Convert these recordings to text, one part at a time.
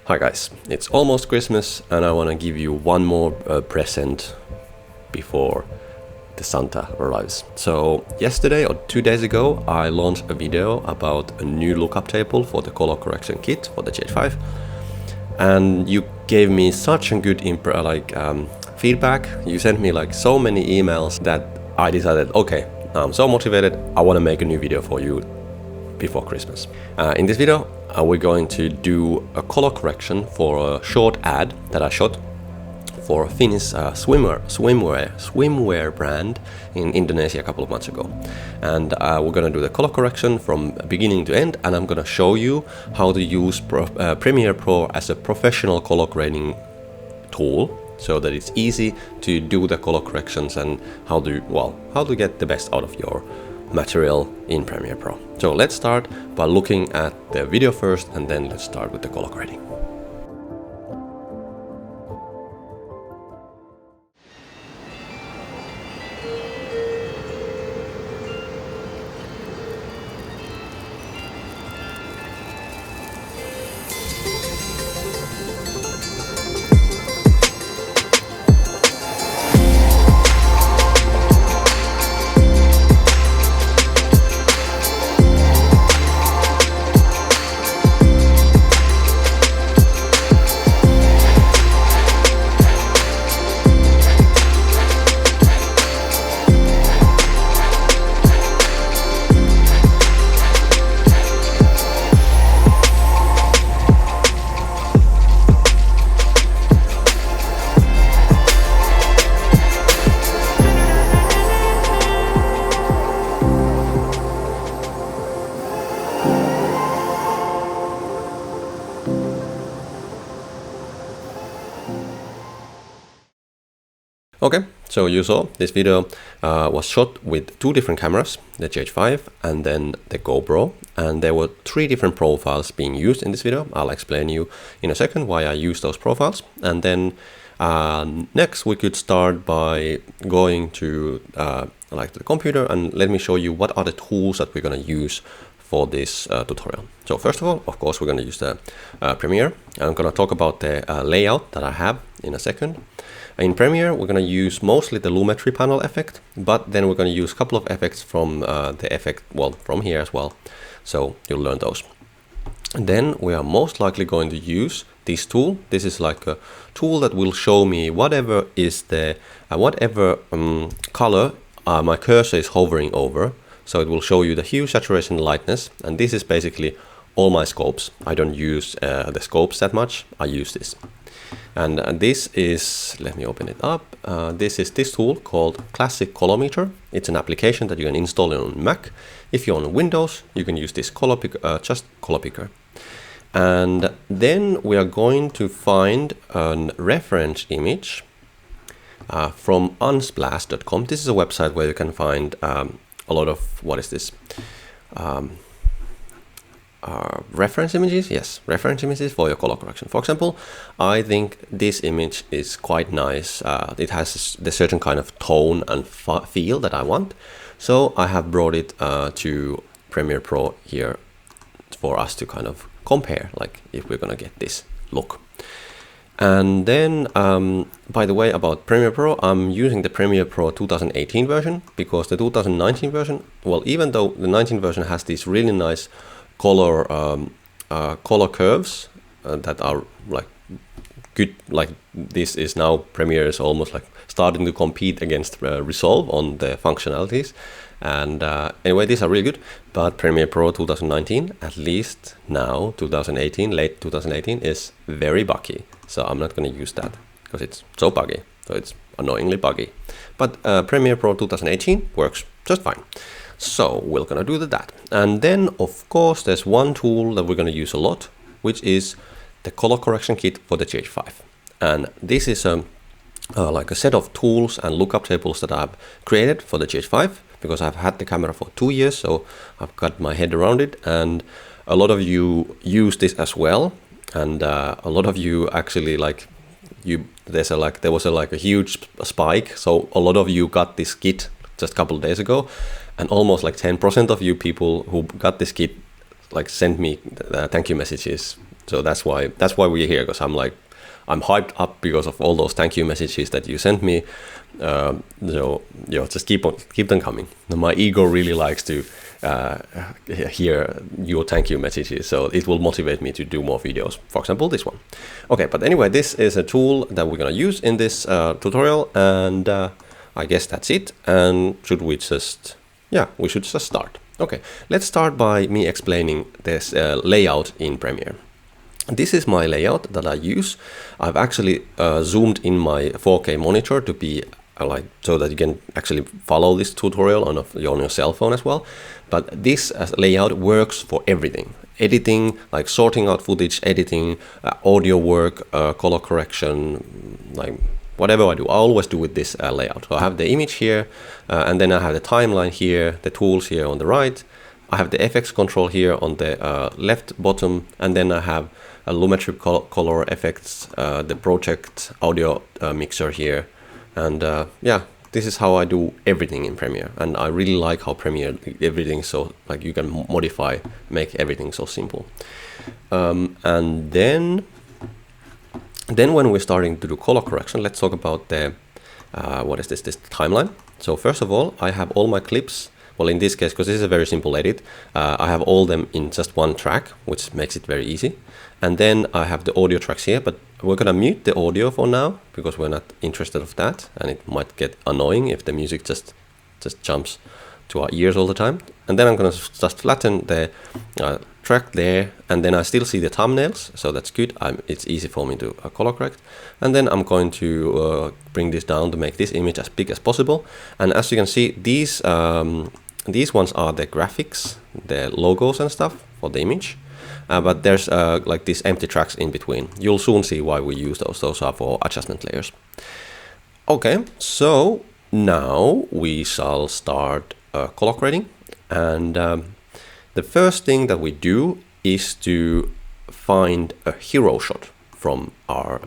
Hi guys, it's almost Christmas and I want to give you one more present before the Santa arrives. So yesterday or 2 days ago I launched a video about a new lookup table for the color correction kit for the GH5, and you gave me such a good feedback. You sent me like so many emails that I decided, okay, I'm so motivated, I want to make a new video for you before Christmas. In this video we're going to do a color correction for a short ad that I shot for a Finnish swimwear brand in Indonesia a couple of months ago. And we're gonna do the color correction from beginning to end, and I'm gonna show you how to use Premiere Pro as a professional color grading tool, so that it's easy to do the color corrections and how to get the best out of your material in Premiere Pro. So let's start by looking at the video first, and then let's start with the color grading. Okay, so you saw this video was shot with two different cameras, the GH5 and then the GoPro, and there were 3 different profiles being used in this video. I'll explain you in a second why I use those profiles, and then next we could start by going to the computer, and let me show you what are the tools that we're going to use for this tutorial. So first of all, of course, we're going to use the Premiere. I'm going to talk about the layout that I have in a second. In Premiere, we're going to use mostly the Lumetri panel effect, but then we're going to use a couple of effects from the effect, from here as well. So you'll learn those. And then we are most likely going to use this tool. This is like a tool that will show me whatever is the color my cursor is hovering over. So it will show you the hue, saturation, lightness, and this is basically all my scopes. I don't use the scopes that much. I use this. And this is, let me open it up. This is this tool called Classic Colorimeter. It's an application that you can install on Mac. If you're on Windows, you can use this color picker. And then we are going to find a reference image from unsplash.com. This is a website where you can find a lot of, reference images. Yes, reference images for your color correction. For example, I think this image is quite nice. It has the certain kind of tone and feel that I want. So I have brought it to Premiere Pro here for us to kind of compare, like if we're gonna get this look. And then, by the way, about Premiere Pro, I'm using the Premiere Pro 2018 version, because the 2019 version, even though the 19 version has these really nice color curves that are like good, like this is now Premiere is almost like starting to compete against Resolve on the functionalities, and anyway, these are really good. But Premiere Pro 2019, at least now 2018, late 2018, is very buggy, so I'm not going to use that because it's so buggy, so it's annoyingly buggy. But Premiere Pro 2018 works just fine. So we're gonna do that. And then of course there's one tool that we're gonna use a lot, which is the color correction kit for the GH5. And this is like a set of tools and lookup tables that I've created for the GH5, because I've had the camera for 2 years, so I've got my head around it. And a lot of you use this as well, and a lot of you actually there was a huge spike, so a lot of you got this kit just a couple of days ago, and almost like 10% of you people who got this kit like sent me thank you messages So that's why we're here, because I'm hyped up because of all those thank you messages that you sent me. So just keep them coming. My ego really likes to hear your thank you messages, so it will motivate me to do more videos. For example, this one. Okay, but anyway, this is a tool that we're gonna use in this tutorial, and I guess that's it. And should we just, we should just start. Okay, let's start by me explaining this layout in Premiere. This is my layout that I use. I've actually zoomed in my 4K monitor to be so that you can actually follow this tutorial on your cell phone as well. But this layout works for everything. Editing, like sorting out footage, editing, audio work, color correction, like whatever I do, I always do with this layout. So I have the image here, and then I have the timeline here, the tools here on the right. I have the FX control here on the left bottom, and then I have a Lumetri color effects, the project audio mixer here. And this is how I do everything in Premiere. And I really like how Premiere, everything so, like you can modify, make everything so simple. And then when we're starting to do color correction, let's talk about the, what is this timeline. So first of all, I have all my clips. Well, in this case, because this is a very simple edit, I have all them in just one track, which makes it very easy. And then I have the audio tracks here, but we're gonna mute the audio for now because we're not interested of that, and it might get annoying if the music just jumps to our ears all the time. And then I'm gonna just flatten the track there, and then I still see the thumbnails, so that's good. It's easy for me to color correct. And then I'm going to bring this down to make this image as big as possible. And as you can see, these ones are the graphics, the logos and stuff for the image. But there's like these empty tracks in between. You'll soon see why we use those. Those are for adjustment layers. Okay, so now we shall start color grading. And the first thing that we do is to find a hero shot from our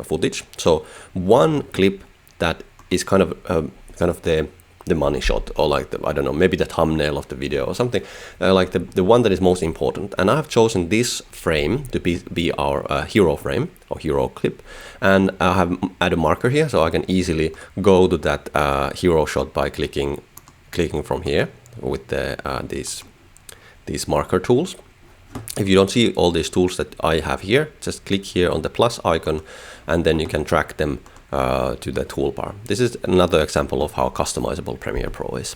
footage. So one clip that is kind of the money shot, or like I don't know, maybe the thumbnail of the video or something, like the one that is most important. And I have chosen this frame to be our hero frame or hero clip, and I have add a marker here, so I can easily go to that hero shot by clicking from here with the these marker tools. If you don't see all these tools that I have here, just click here on the plus icon, and then you can drag them to the toolbar. This is another example of how customizable Premiere Pro is.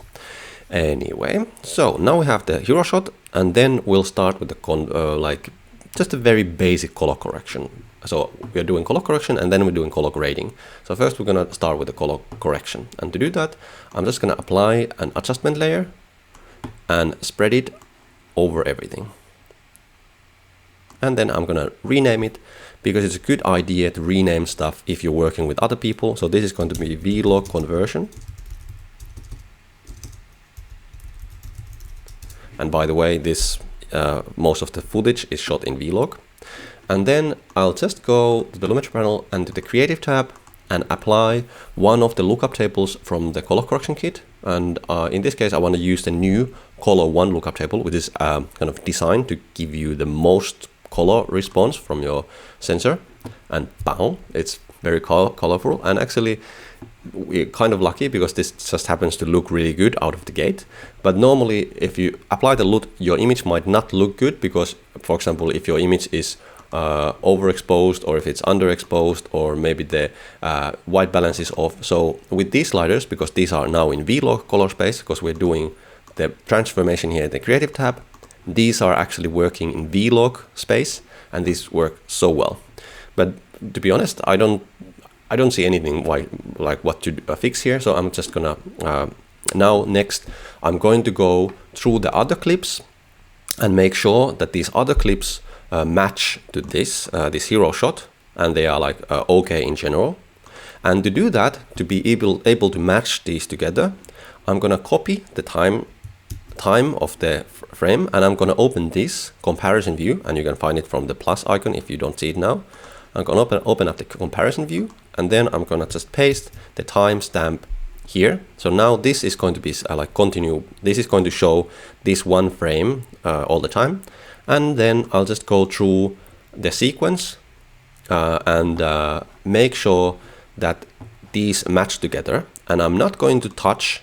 Anyway, so now we have the hero shot, and then we'll start with the just a very basic color correction. So we're doing color correction, and then we're doing color grading. So first we're gonna start with the color correction, and to do that, I'm just gonna apply an adjustment layer and spread it over everything. And then I'm gonna rename it, because it's a good idea to rename stuff if you're working with other people. So this is going to be vlog conversion. And by the way, this most of the footage is shot in vlog. And then I'll just go to the Lumetri panel and to the creative tab and apply one of the lookup tables from the color correction kit. And in this case, I want to use the new color 1 lookup table, which is kind of designed to give you the most color response from your sensor. And bam, it's very colorful. And actually we're kind of lucky because this just happens to look really good out of the gate. But normally if you apply the LUT, your image might not look good, because for example, if your image is overexposed, or if it's underexposed, or maybe the white balance is off. So with these sliders, because these are now in vlog color space, because we're doing the transformation here in the creative tab, these are actually working in vlog space, and these work so well. But to be honest, I don't see anything like what to fix here. So I'm just gonna now next I'm going to go through the other clips and make sure that these other clips match to this hero shot, and they are like okay in general. And to do that, to be able to match these together, I'm gonna copy the time of the frame, and I'm gonna open this comparison view, and you can find it from the plus icon if you don't see it now. I'm gonna open up the comparison view, and then I'm gonna just paste the timestamp here. So now this is going to be like continue. This is going to show this one frame all the time. And then I'll just go through the sequence and make sure that these match together. And I'm not going to touch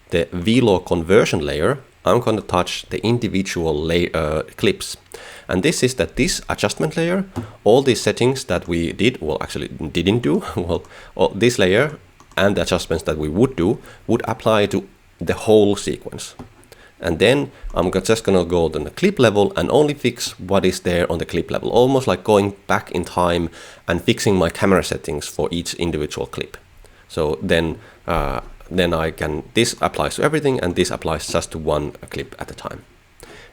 the vlog conversion layer. I'm going to touch the individual clips. And this is that this adjustment layer, all these settings that we did, well, actually didn't do, well, this layer and the adjustments that we would do would apply to the whole sequence. And then I'm just gonna go to the clip level and only fix what is there on the clip level, almost like going back in time and fixing my camera settings for each individual clip. So then I can, this applies to everything and this applies just to one clip at a time.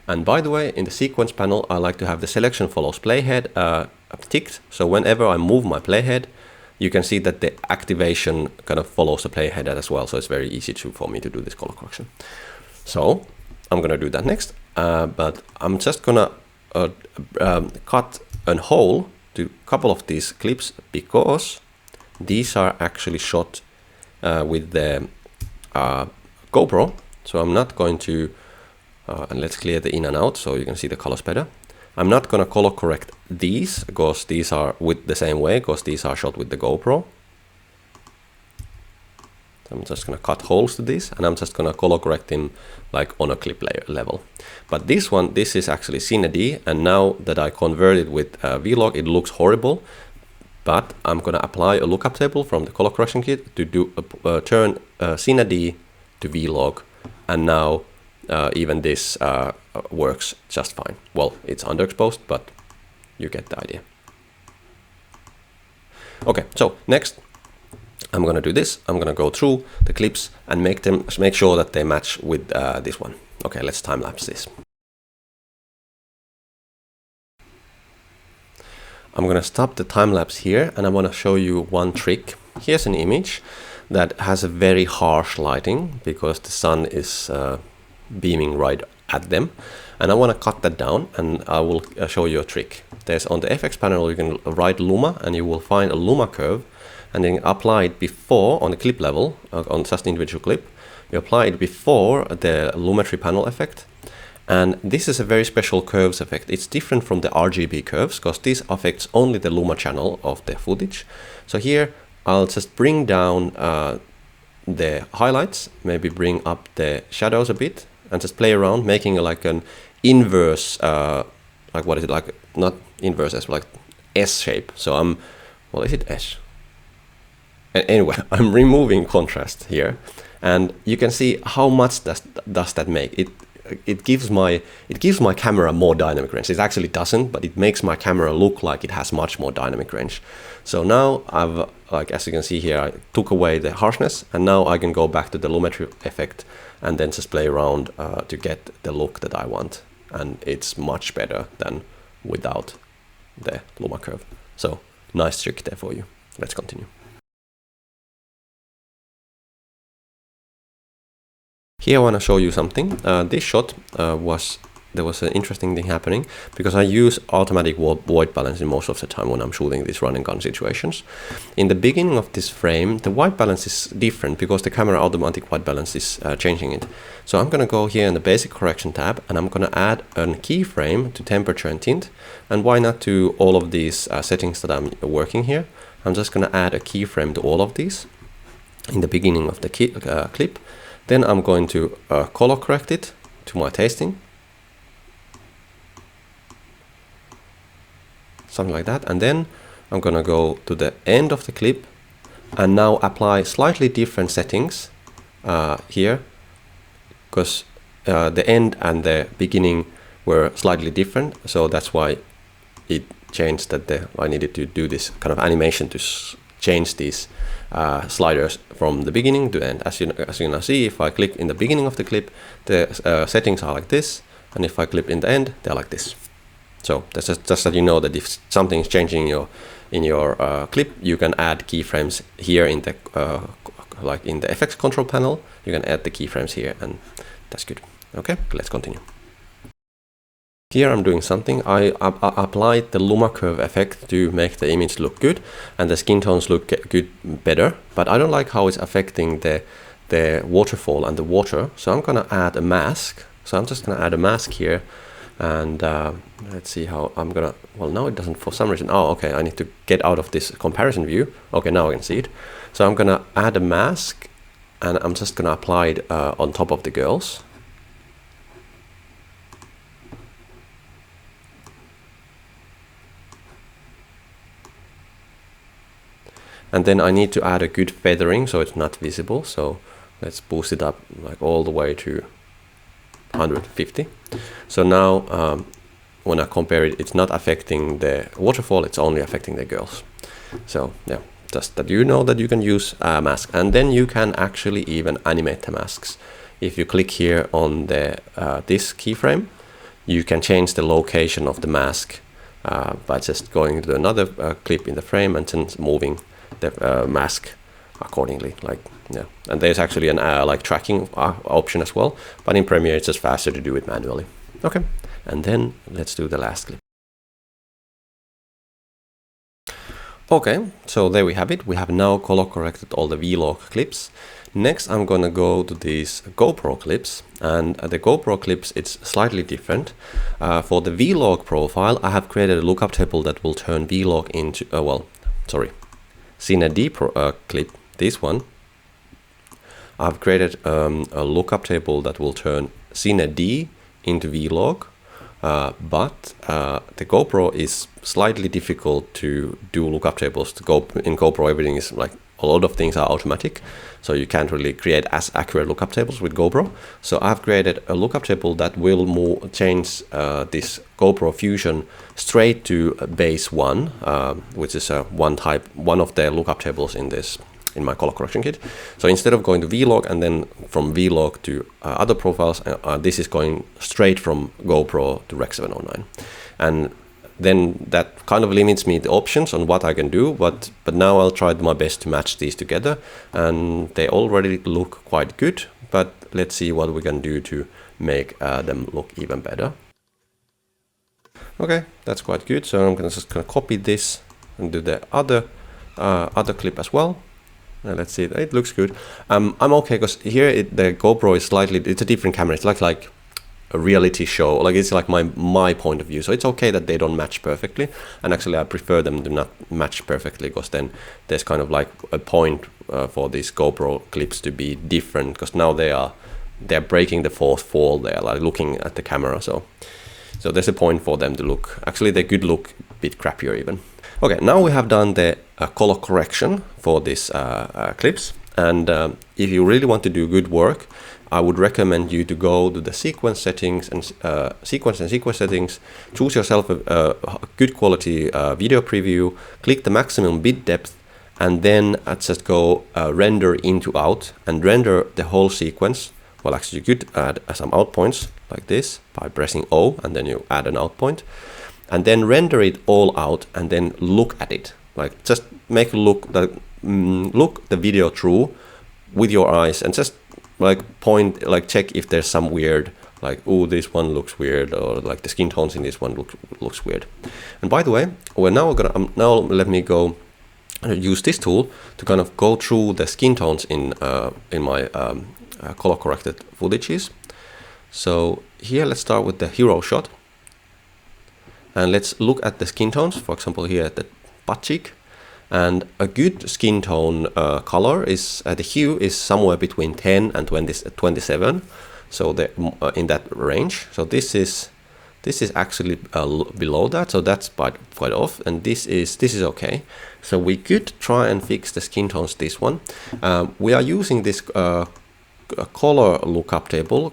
And by the way, in the sequence panel, I like to have the selection follows playhead ticked. So whenever I move my playhead, you can see that the activation kind of follows the playhead as well. So it's very easy for me to do this color correction. So I'm gonna do that next, but I'm just gonna cut a hole to a couple of these clips because these are actually shot with the GoPro. So I'm not going to, and let's clear the in and out so you can see the colors better. I'm not gonna color correct these because these are with the same way because these are shot with the GoPro. I'm just gonna cut holes to this and I'm just gonna color correct them like on a clip layer level. But this one, this is actually Cine D, and now that I converted with Vlog, it looks horrible. But I'm gonna apply a lookup table from the color correction kit to do turn Cine D to Vlog, and now even this works just fine. Well, it's underexposed, but you get the idea. Okay, so next I'm gonna do this. I'm gonna go through the clips and make sure that they match with this one. Okay, let's time lapse this. I'm gonna stop the time lapse here and I wanna show you one trick. Here's an image that has a very harsh lighting because the sun is beaming right at them. And I wanna cut that down and I will show you a trick. There's on the FX panel, you can write Luma and you will find a Luma curve, and then apply it before on the clip level, on just individual clip. You apply it before the Lumetri panel effect. And this is a very special curves effect. It's different from the RGB curves because this affects only the Luma channel of the footage. So here I'll just bring down the highlights, maybe bring up the shadows a bit and just play around, making like an inverse, like what is it, like not inverse S, like S shape. So I'm, well, is it S? Anyway, I'm removing contrast here, and you can see how much does that make. It gives my camera more dynamic range. It actually doesn't, but it makes my camera look like it has much more dynamic range. So now I've, like as you can see here, I took away the harshness, and now I can go back to the Lumetri effect and then just play around to get the look that I want. And it's much better than without the Luma curve. So nice trick there for you. Let's continue. Here I want to show you something. This shot there was an interesting thing happening because I use automatic white balance in most of the time when I'm shooting these run and gun situations. In the beginning of this frame, the white balance is different because the camera automatic white balance is changing it. So I'm going to go here in the basic correction tab and I'm going to add a keyframe to temperature and tint. And why not to all of these settings that I'm working here? I'm just going to add a keyframe to all of these in the beginning of the clip. Then I'm going to color correct it to my tasting. Something like that. And then I'm gonna go to the end of the clip and now apply slightly different settings here, because the end and the beginning were slightly different. So that's why it changed that I needed to do this kind of animation to change these sliders from the beginning to end. As you can see, if I click in the beginning of the clip, the settings are like this, and if I click in the end, they're like this. So that's just that you know that if something is changing in your clip, you can add keyframes here in the like in the FX control panel. You can add the keyframes here, and that's good. Okay, let's continue. Here I'm doing something. I applied the Luma curve effect to make the image look good and the skin tones look better, but I don't like how it's affecting the waterfall and the water. So I'm gonna add a mask. So I'm just gonna add a mask here And let's see how I'm gonna, well, now it doesn't for some reason. Oh, okay, I need to get out of this comparison view. Okay, now I can see it. So I'm gonna add a mask, and I'm just gonna apply it on top of the girls. And then I need to add a good feathering so it's not visible. So let's boost it up like all the way to 150. So now when I compare it, it's not affecting the waterfall, it's only affecting the girls. So yeah, just that you know that you can use a mask, and then you can actually even animate the masks. If you click here on the this keyframe, you can change the location of the mask by just going to another clip in the frame and then moving the mask accordingly. Like, yeah, and there's actually an like tracking option as well, but in Premiere it's just faster to do it manually. Okay, and then let's do the last clip. Okay, so there we have it. We have now color corrected all the vlog clips. Next I'm gonna go to these GoPro clips, and the GoPro clips, it's slightly different. For the vlog profile, I have created a lookup table that will turn vlog into Cine D clip, this one. I've created a lookup table that will turn Cine D into vlog, but the GoPro is slightly difficult to do lookup tables. In GoPro, everything is like, a lot of things are automatic, so you can't really create as accurate lookup tables with GoPro. So I've created a lookup table that will change this GoPro Fusion straight to base 1, which is one of the lookup tables in my color correction kit. So instead of going to vlog and then from vlog to other profiles, this is going straight from GoPro to Rec 709. And then that kind of limits me the options on what I can do, but now I'll try my best to match these together, and they already look quite good, but let's see what we can do to make them look even better. Okay, that's quite good. So I'm just gonna copy this and do the other clip as well. Let's see, it looks good. I'm okay because here the GoPro is slightly, it's a different camera. It's like a reality show, like it's like my point of view, so it's okay that they don't match perfectly, and actually I prefer them to not match perfectly, because then there's kind of like a point for these GoPro clips to be different, because now they're breaking the fourth wall, they're like looking at the camera, so there's a point for them to look, actually they could look a bit crappier even. Okay, now we have done the color correction for these clips, and if you really want to do good work, I would recommend you to go to the sequence settings and sequence settings, choose yourself a good quality video preview, click the maximum bit depth, and then just go render into out and render the whole sequence. Well, actually you could add some out points like this by pressing O, and then you add an out point, and then render it all out and then look at it. Like just make look the video through with your eyes and just like check if there's some weird, like, oh, this one looks weird, or like the skin tones in this one looks weird. And by the way, we're now now let me go use this tool to kind of go through the skin tones in my color corrected footages. So here, let's start with the hero shot, and let's look at the skin tones. For example, here at the butt cheek. And a good skin tone color is the hue is somewhere between 10 and 27, so in that range. So this is actually below that, so that's quite off, and this is okay. So we could try and fix the skin tones. This one, we are using this color lookup table,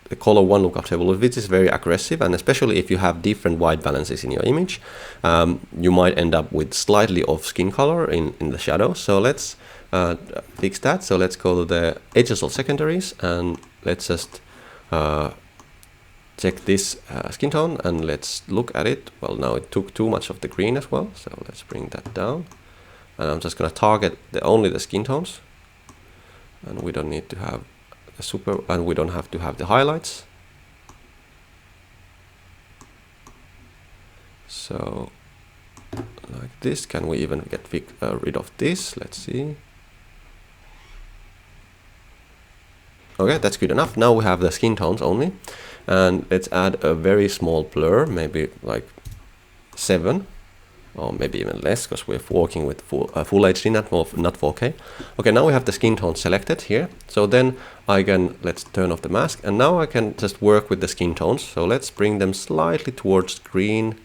the color 1 lookup table, which is very aggressive, and especially if you have different white balances in your image, you might end up with slightly off skin color in the shadow. So let's fix that. So let's go to the edges of secondaries, and let's just check this skin tone, and let's look at it. Well, now it took too much of the green as well, so let's bring that down, and I'm just gonna target only the skin tones, and we don't need to have and we don't have to have the highlights. So like this, can we even get rid of this? Let's see. Okay, that's good enough. Now we have the skin tones only, And let's add a very small blur, maybe like 7, or maybe even less, because we're working with full HD, not 4K. Okay, now we have the skin tone selected here. So then I can, let's turn off the mask, and now I can just work with the skin tones. So let's bring them slightly towards green,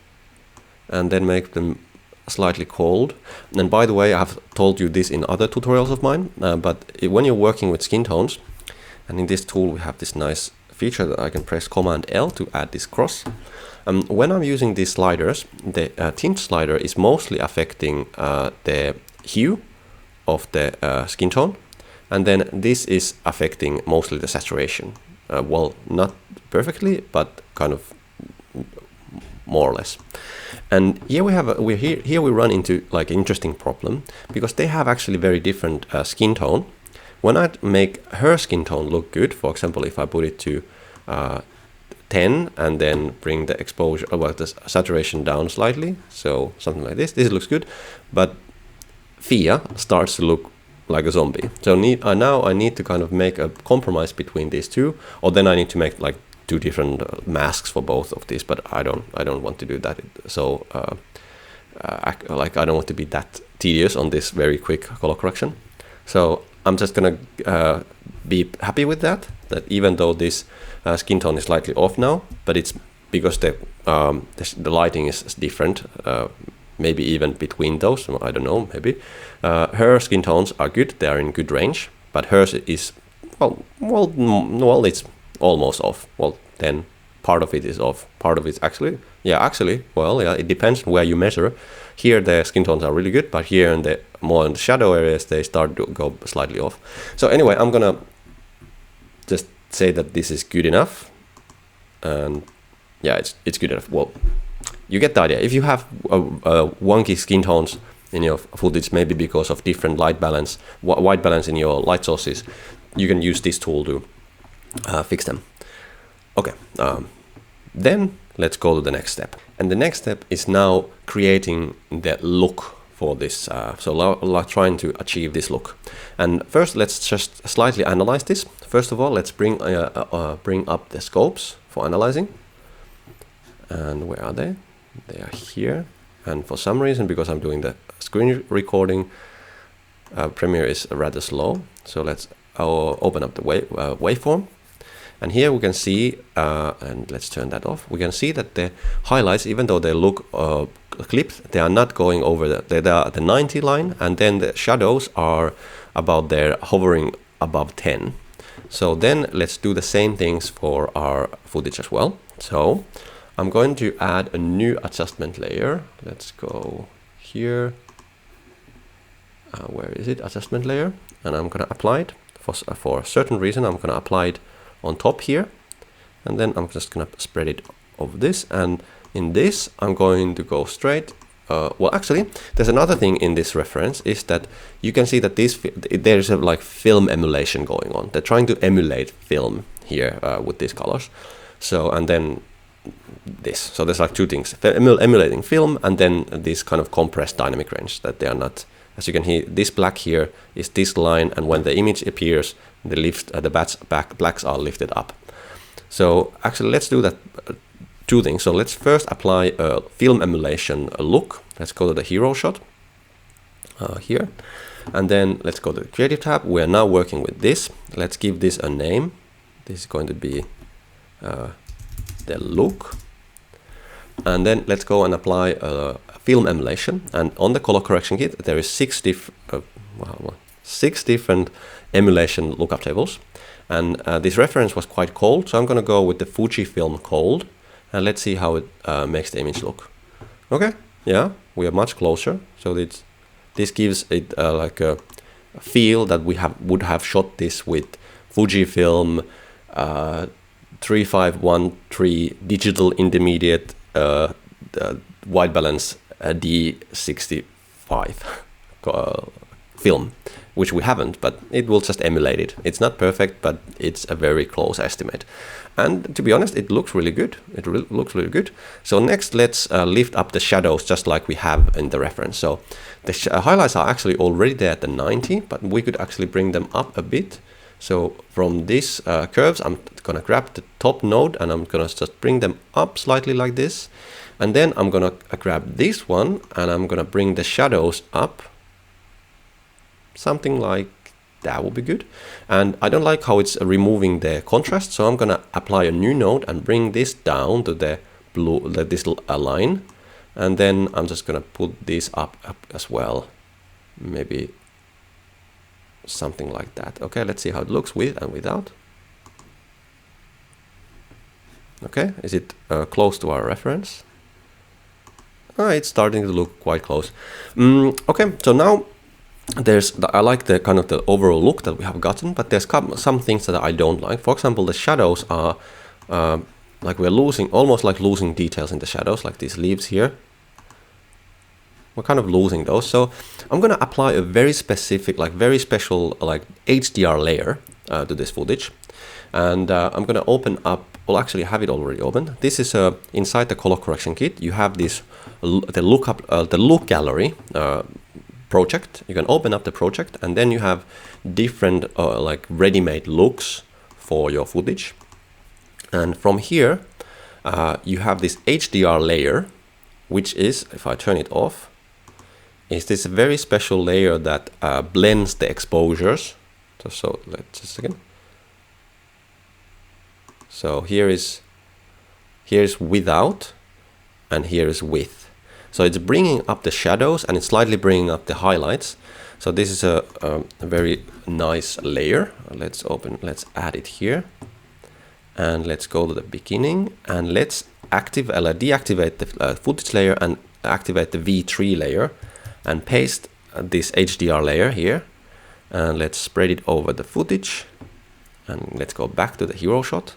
and then make them slightly cold. And by the way, I have told you this in other tutorials of mine, but when you're working with skin tones, and in this tool we have this nice feature that I can press Command L to add this cross. When I'm using these sliders, the tint slider is mostly affecting the hue of the skin tone, and then this is affecting mostly the saturation. Well, not perfectly, but kind of more or less. And here we have here we run into like an interesting problem, because they have actually very different skin tone. When I make her skin tone look good, for example, if I put it to 10 and then bring the exposure, well, the saturation down slightly, so something like this looks good, but Fia starts to look like a zombie. So now I need to kind of make a compromise between these two, or then I need to make like 2 different masks for both of these, but I don't want to do that. So like I don't want to be that tedious on this very quick color correction. So I'm just gonna be happy with that even though this skin tone is slightly off now, but it's because the lighting is different, maybe even between those, I don't know, maybe. Her skin tones are good, they are in good range, but hers is, well, it's almost off. Well, then part of it is off, part of it's actually, well, it depends where you measure. Here the skin tones are really good, but here in the more in the shadow areas they start to go slightly off. So anyway, I'm gonna just say that this is good enough, and yeah, it's good enough. Well, you get the idea. If you have wonky skin tones in your footage, maybe because of different light balance, white balance in your light sources, you can use this tool to fix them. Okay, then let's go to the next step. And the next step is now creating the look for this. So trying to achieve this look. And first, let's just slightly analyze this. First of all, let's bring up the scopes for analyzing. And where are they? They are here. And for some reason, because I'm doing the screen recording, Premiere is rather slow. So let's open up the waveform. And here we can see, and let's turn that off, we can see that the highlights, even though they look clipped, they are not going over they are the 90 line, and then the shadows are about there hovering above 10. So then let's do the same things for our footage as well. So I'm going to add a new adjustment layer. Let's go here. Where is it? Adjustment layer. And I'm going to apply it for a certain reason. I'm going to apply it on top here, and then I'm just gonna spread it over this, and in this I'm going to go straight. Well, actually, there's another thing in this reference, is that you can see that there's a like film emulation going on. They're trying to emulate film here with these colors. So, and then this. So there's like 2 things: emulating film, and then this kind of compressed dynamic range that they are not. As you can hear, this black here is this line, and when the image appears, the blacks are lifted up. So actually, let's do that 2 things. So let's first apply a film emulation look. Let's go to the hero shot here, and then let's go to the creative tab. We are now working with this. Let's give this a name. This is going to be the look. And then let's go and apply a film emulation. And on the color correction kit, there is 6 different emulation lookup tables. And this reference was quite cold, so I'm going to go with the Fujifilm cold. And let's see how it makes the image look. Okay, yeah, we are much closer. So this gives it like a feel that we would have shot this with Fujifilm 3513 digital intermediate white balance D65 film, which we haven't, but it will just emulate it. It's not perfect, but it's a very close estimate. And to be honest, it looks really good. It looks really good. So next, let's lift up the shadows just like we have in the reference. So the highlights are actually already there at the 90, but we could actually bring them up a bit. So from these curves, I'm gonna grab the top node and I'm gonna just bring them up slightly like this. And then I'm gonna grab this one and I'm gonna bring the shadows up. Something like that would be good. And I don't like how it's removing the contrast, so I'm gonna apply a new node and bring this down to the blue, this line. And then I'm just gonna put this up as well. Maybe something like that. Okay, let's see how it looks with and without. Okay, is it close to our reference? It's starting to look quite close. Okay, so now I like the kind of the overall look that we have gotten, but there's some things that I don't like. For example, the shadows are like we're almost like losing details in the shadows, like these leaves here. We're kind of losing those. So I'm gonna apply a very specific, like very special, like HDR layer to this footage. And I'm gonna open up, well actually I have it already open. This is inside the color correction kit. You have this, the look gallery project. You can open up the project and then you have different like ready-made looks for your footage. And from here, you have this HDR layer, which is, if I turn it off, is this very special layer that blends the exposures. So let's just again. So here's without and here is with. So it's bringing up the shadows and it's slightly bringing up the highlights. So this is a very nice layer. Let's add it here. And let's go to the beginning and let's deactivate the footage layer and activate the V3 layer and paste this HDR layer here. And let's spread it over the footage. And let's go back to the hero shot.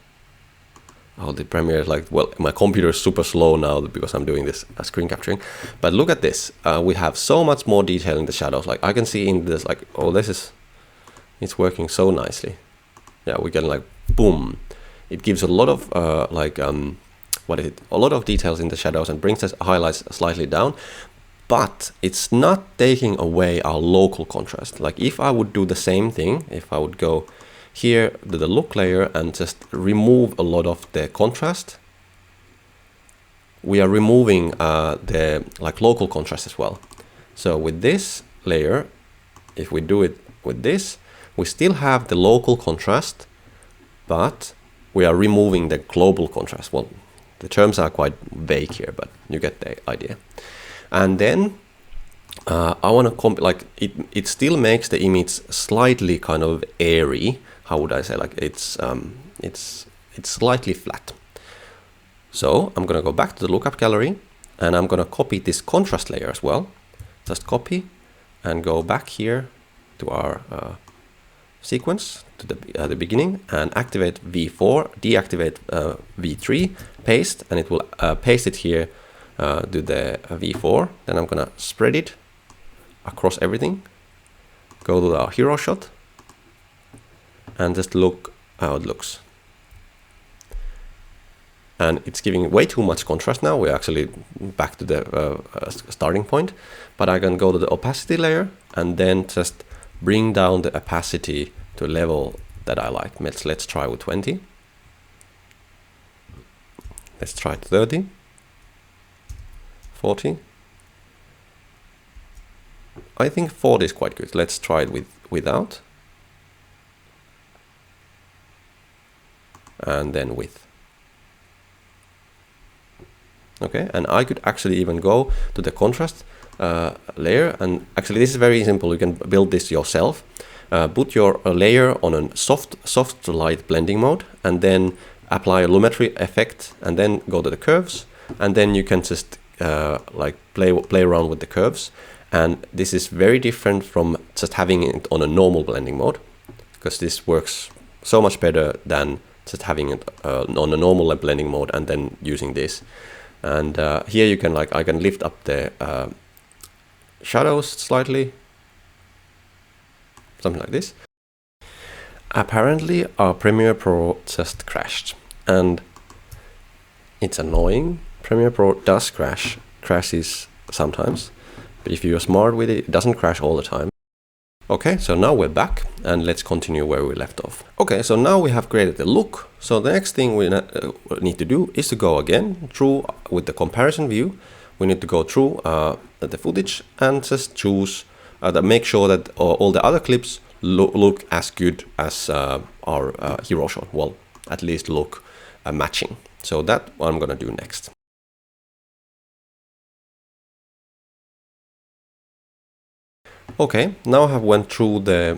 Oh, the Premiere is like, well, my computer is super slow now because I'm doing this screen capturing. But look at this. We have so much more detail in the shadows. Like I can see in this, like, oh, it's working so nicely. Yeah, we can like, boom. It gives a lot of a lot of details in the shadows and brings the highlights slightly down. But it's not taking away our local contrast. Like if I would do the same thing, if I would go here to the look layer and just remove a lot of the contrast, we are removing the like local contrast as well. So with this layer, if we do it with this, we still have the local contrast, but we are removing the global contrast. Well, the terms are quite vague here, but you get the idea. And then I want to like it still makes the image slightly kind of airy. How would I say, like it's slightly flat. So I'm gonna go back to the lookup gallery and I'm gonna copy this contrast layer as well. Just copy and go back here to our sequence to the beginning and activate V4, deactivate V3, paste, and it will paste it here to the V4. Then I'm gonna spread it across everything, go to our hero shot and just look how it looks. And it's giving way too much contrast now. We're actually back to the starting point, but I can go to the opacity layer and then just bring down the opacity to a level that I like. Let's try with 20. Let's try 30, 40. I think 40 is quite good. Let's try it without. And then with. Okay, and I could actually even go to the contrast layer, and actually this is very simple. You can build this yourself. Put your layer on a soft light blending mode, and then apply a lumetri effect, and then go to the curves, and then you can just like play around with the curves. And this is very different from just having it on a normal blending mode, because this works so much better than just having it on a normal blending mode and then using this. And here you can I can lift up the shadows slightly, something like this. Apparently our Premiere Pro just crashed, and it's annoying. Premiere Pro does crashes sometimes, but if you're smart with it, it doesn't crash all the time. Okay, so now we're back and let's continue where we left off. Okay, so now we have created the look. So the next thing we need to do is to go again through with the comparison view. We need to go through the footage and just choose, make sure that all the other clips look as good as our hero shot. Well, at least look matching. So that I'm gonna do next. Okay, now I have went through the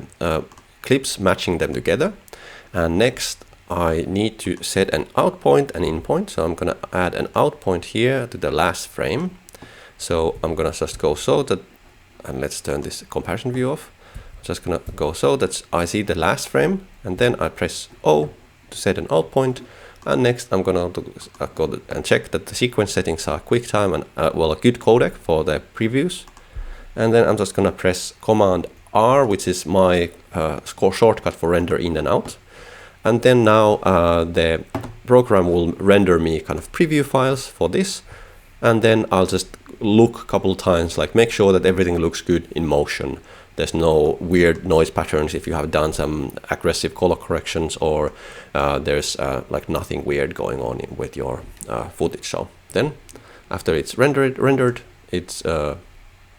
clips, matching them together, and next I need to set an out point and in point. So I'm gonna add an out point here to the last frame. So I'm gonna just go so that, and let's turn this comparison view off. I'm just gonna go so that I see the last frame, and then I press O to set an out point. And next I'm gonna go and check that the sequence settings are QuickTime and well, a good codec for the previews. And then I'm just gonna press Command R, which is my shortcut for render in and out. And then now the program will render me kind of preview files for this. And then I'll just look a couple times, like make sure that everything looks good in motion. There's no weird noise patterns if you have done some aggressive color corrections, or there's like nothing weird going on with your footage. So then after it's rendered, it's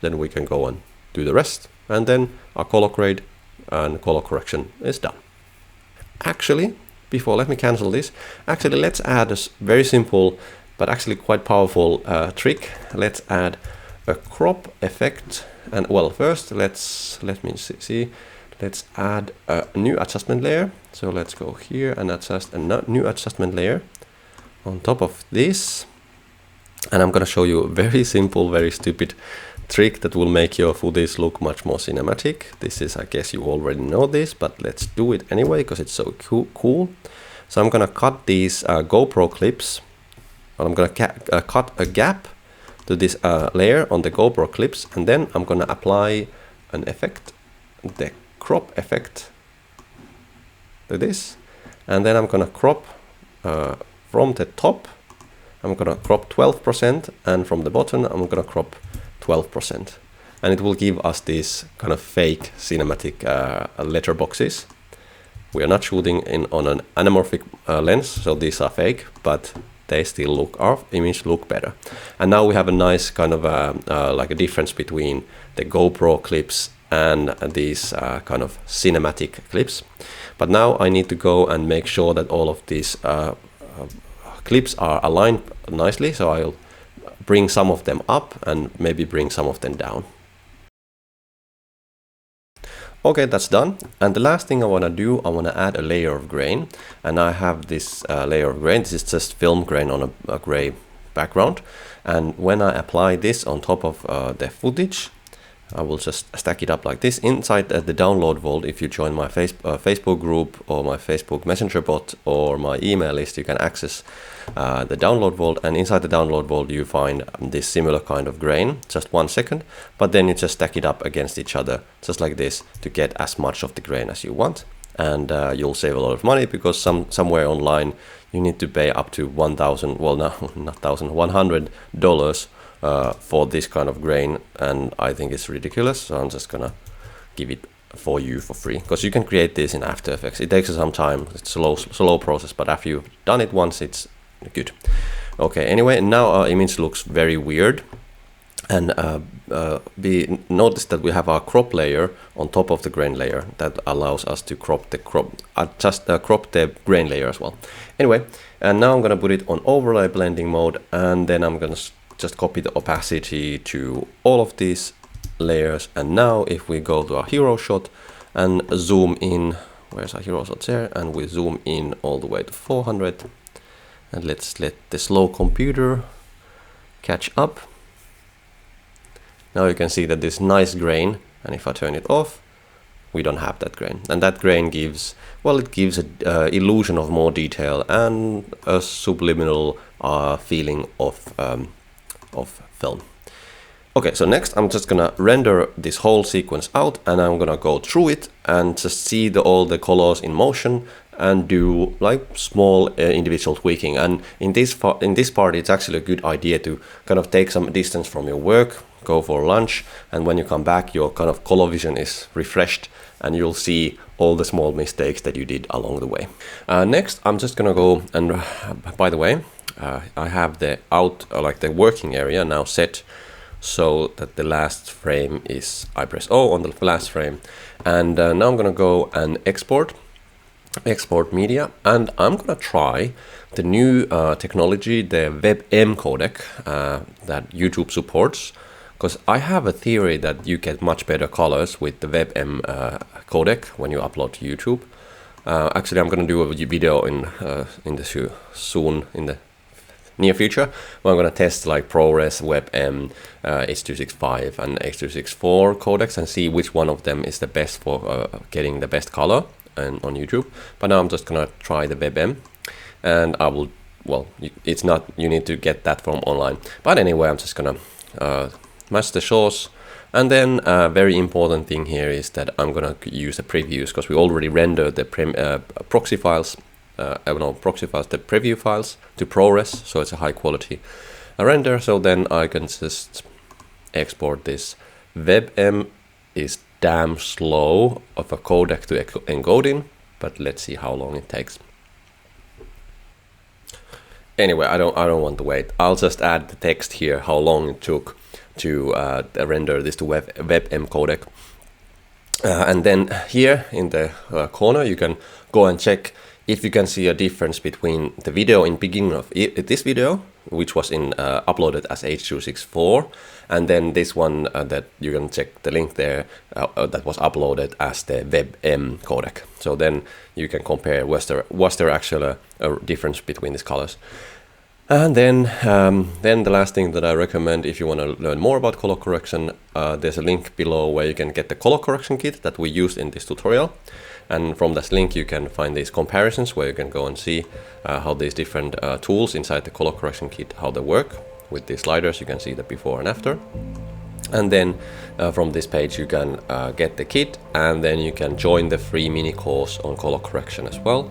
then we can go and do the rest, and then our color grade and color correction is done. Actually, before, let me cancel this. Actually, let's add a very simple but actually quite powerful trick. Let's add a crop effect, and well, first let's add a new adjustment layer. So let's go here and adjust a new adjustment layer on top of this, and I'm gonna show you a very simple, very stupid trick that will make your footage look much more cinematic. This is, I guess you already know this, but let's do it anyway because it's so cool. So I'm gonna cut these GoPro clips, and I'm gonna cut a gap to this layer on the GoPro clips, and then I'm gonna apply an effect, the crop effect, to this, and then I'm gonna crop from the top. I'm gonna crop 12%, and from the bottom I'm gonna crop 12%, and it will give us these kind of fake cinematic letterboxes. We are not shooting on an anamorphic lens, so these are fake, but they still look, our image look better. And now we have a nice kind of like a difference between the GoPro clips and these kind of cinematic clips. But now I need to go and make sure that all of these clips are aligned nicely, so I'll bring some of them up and maybe bring some of them down. Okay, that's done. And the last thing I want to do, I want to add a layer of grain. And I have this layer of grain. This is just film grain on a gray background. And when I apply this on top of the footage, I will just stack it up like this. Inside the download vault, if you join my Facebook group or my Facebook Messenger bot or my email list, you can access the download vault. And inside the download vault, you find this similar kind of grain, just 1 second. But then you just stack it up against each other, just like this, to get as much of the grain as you want. And you'll save a lot of money, because somewhere online you need to pay up to $1,000, well, no, not $100 for this kind of grain, and I think it's ridiculous. So I'm just gonna give it for you for free, because you can create this in After Effects. It takes some time, it's a slow process, but after you've done it once, it's good. Okay, anyway, now our image looks very weird, and we notice that we have our crop layer on top of the grain layer that allows us to crop the grain layer as well. Anyway, and now I'm gonna put it on overlay blending mode, and then I'm gonna just copy the opacity to all of these layers. And now if we go to our hero shot and zoom in, where's our hero shot there, and we zoom in all the way to 400, and let's let the slow computer catch up. Now you can see that this nice grain, and if I turn it off, we don't have that grain. And that grain gives, well, it gives an illusion of more detail and a subliminal feeling of film. Okay, so next I'm just gonna render this whole sequence out, and I'm gonna go through it and just see all the colors in motion and do like small individual tweaking. And in this part it's actually a good idea to kind of take some distance from your work, go for lunch, and when you come back, your kind of color vision is refreshed, and you'll see all the small mistakes that you did along the way. Next, I'm just gonna go and, by the way, I have the the working area now set so that the last frame is, I press O on the last frame, and now I'm gonna go and export media, and I'm gonna try the new technology, the WebM codec that YouTube supports, because I have a theory that you get much better colors with the WebM codec when you upload to YouTube. Actually, I'm gonna do a video in the near future, where I'm gonna test like ProRes, WebM, H.265 and H.264 codecs and see which one of them is the best for getting the best color on YouTube. But now I'm just gonna try the WebM, and I will, well, it's not, you need to get that from online. But anyway, I'm just gonna match the source. And then a very important thing here is that I'm gonna use the previews, because we already rendered the proxy files, the preview files to ProRes, so it's a high quality render. So then I can just export this. WebM is damn slow of a codec to encode in, but let's see how long it takes. Anyway, I don't want to wait. I'll just add the text here, how long it took to render this to WebM codec. And then here in the corner, you can go and check if you can see a difference between the video in beginning of this video, which was in uploaded as H.264, and then this one that you can check the link there that was uploaded as the WebM codec. So then you can compare was there actually a difference between these colors. And then the last thing that I recommend, if you want to learn more about color correction, there's a link below where you can get the color correction kit that we used in this tutorial. And from this link you can find these comparisons where you can go and see how these different tools inside the color correction kit, how they work. With these sliders you can see the before and after. And then from this page you can get the kit, and then you can join the free mini course on color correction as well.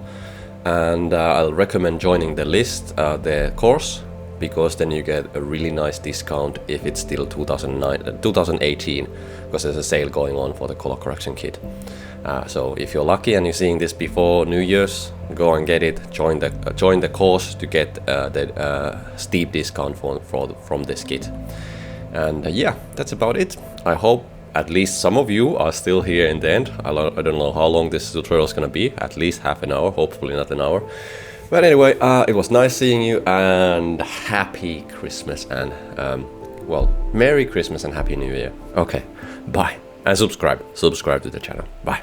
And I'll recommend joining the list, the course, because then you get a really nice discount if it's still 2018, because there's a sale going on for the color correction kit. So if you're lucky and you're seeing this before New Year's, go and get it. Join the course to get the steep discount from this kit. And yeah, that's about it. I hope at least some of you are still here in the end. I don't know how long this tutorial is gonna be. At least half an hour, hopefully not an hour. But anyway, it was nice seeing you, and happy Christmas, and well, Merry Christmas and Happy New Year. Okay, bye. And subscribe to the channel. Bye.